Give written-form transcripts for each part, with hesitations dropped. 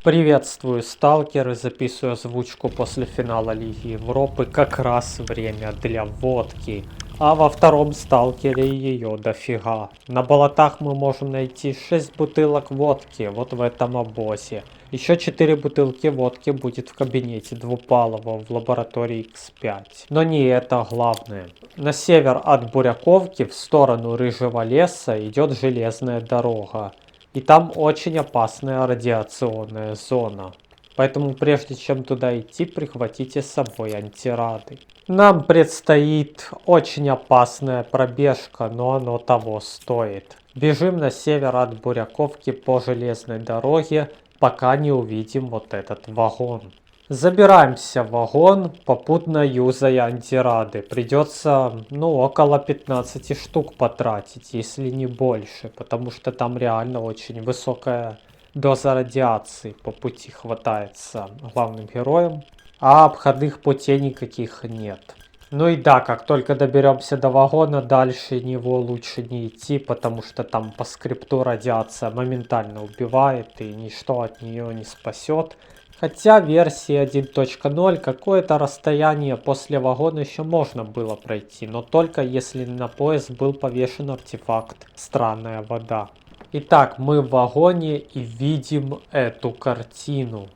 Приветствую, сталкеры, записываю озвучку после финала Лиги Европы, как раз время для водки. А во втором сталкере ее дофига. На болотах мы можем найти 6 бутылок водки, вот в этом обозе. Еще 4 бутылки водки будет в кабинете двупалого в лаборатории X5. Но не это главное. На север от Буряковки в сторону Рыжего леса идет железная дорога. И там очень опасная радиационная зона. Поэтому прежде чем туда идти, прихватите с собой антирады. Нам предстоит очень опасная пробежка, но оно того стоит. Бежим на север от Буряковки по железной дороге, пока не увидим вот этот вагон. Забираемся в вагон, попутно юзая антирады. Придется, около 15 штук потратить, если не больше. Потому что там реально очень высокая доза радиации по пути хватается главным героем. А обходных путей никаких нет. Ну и да, как только доберемся до вагона, дальше него лучше не идти, потому что там по скрипту радиация моментально убивает и ничто от нее не спасет. Хотя в версии 1.0 какое-то расстояние после вагона еще можно было пройти, но только если на пояс был повешен артефакт «Странная вода». Итак, мы в вагоне и видим эту картину.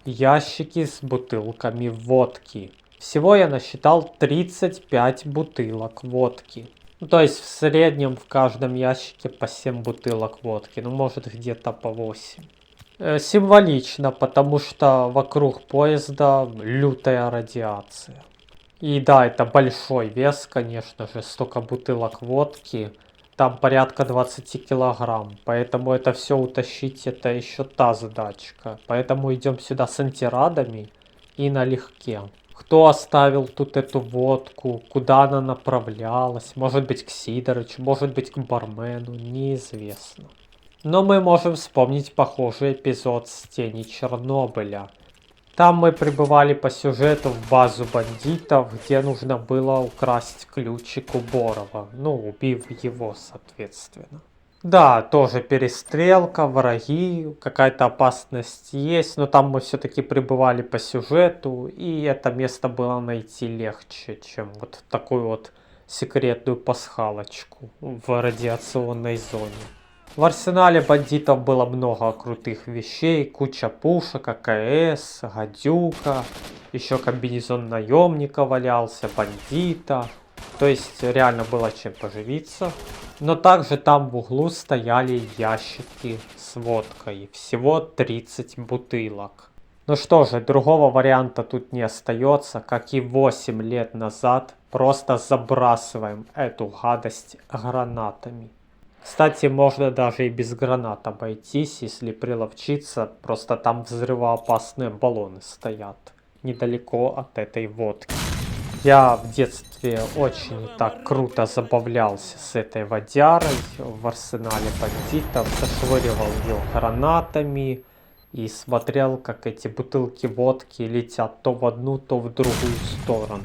Ящики с бутылками водки. Всего я насчитал 35 бутылок водки. То есть в среднем в каждом ящике по 7 бутылок водки, может где-то по 8. Символично, потому что вокруг поезда лютая радиация. И да, это большой вес, конечно же, столько бутылок водки. Там порядка 20 килограмм, поэтому это все утащить, это еще та задачка. Поэтому идем сюда с антирадами и налегке. Кто оставил тут эту водку, куда она направлялась, может быть к Сидорычу, может быть к бармену, неизвестно. Но мы можем вспомнить похожий эпизод с Тени Чернобыля. Там мы прибывали по сюжету в базу бандитов, где нужно было украсть ключик у Борова, убив его, соответственно. Да, тоже перестрелка, враги, какая-то опасность есть, но там мы все-таки прибывали по сюжету, и это место было найти легче, чем вот такую вот секретную пасхалочку в радиационной зоне. В арсенале бандитов было много крутых вещей, куча пушек, АКС, гадюка, еще комбинезон наемника валялся, бандита. То есть реально было чем поживиться. Но также там в углу стояли ящики с водкой, всего 30 бутылок. Ну что же, другого варианта тут не остается, как и 8 лет назад, просто забрасываем эту гадость гранатами. Кстати, можно даже и без гранат обойтись, если приловчиться, просто там взрывоопасные баллоны стоят, недалеко от этой водки. Я в детстве очень так круто забавлялся с этой водярой в арсенале бандитов, зашвыривал ее гранатами и смотрел, как эти бутылки водки летят то в одну, то в другую сторону.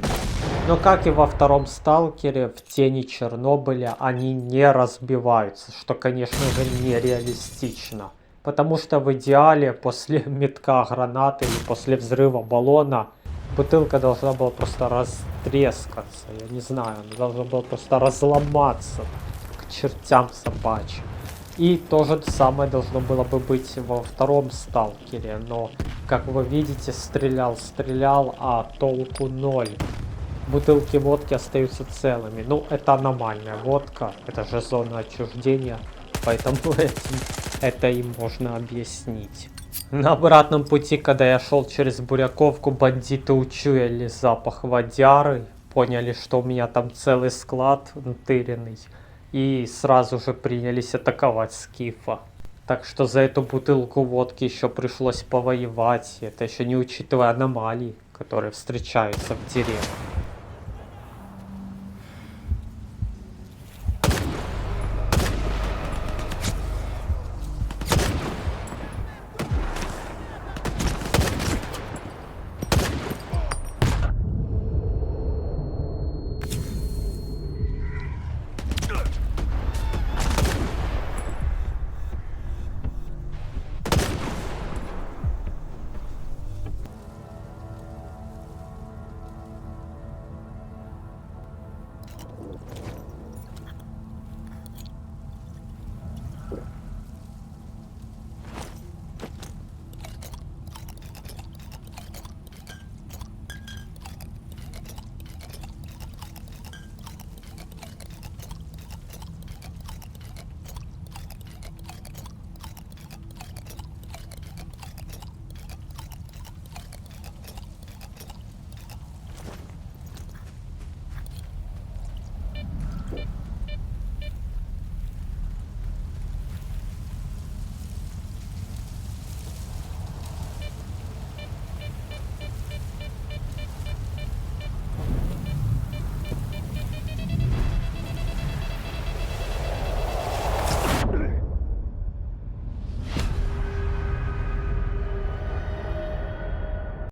Но как и во втором сталкере, в Тени Чернобыля они не разбиваются, что, конечно же, нереалистично. Потому что в идеале после метка гранаты или после взрыва баллона бутылка должна была просто растрескаться, я не знаю, она должна была просто разломаться к чертям собачьим. И то же самое должно было бы быть во втором сталкере, но, как вы видите, стрелял, а толку ноль. Бутылки водки остаются целыми. Это аномальная водка, это же зона отчуждения, поэтому это им можно объяснить. На обратном пути, когда я шел через Буряковку, бандиты учуяли запах водяры, поняли, что у меня там целый склад натыренный, и сразу же принялись атаковать скифа. Так что за эту бутылку водки еще пришлось повоевать, это еще не учитывая аномалий, которые встречаются в деревне.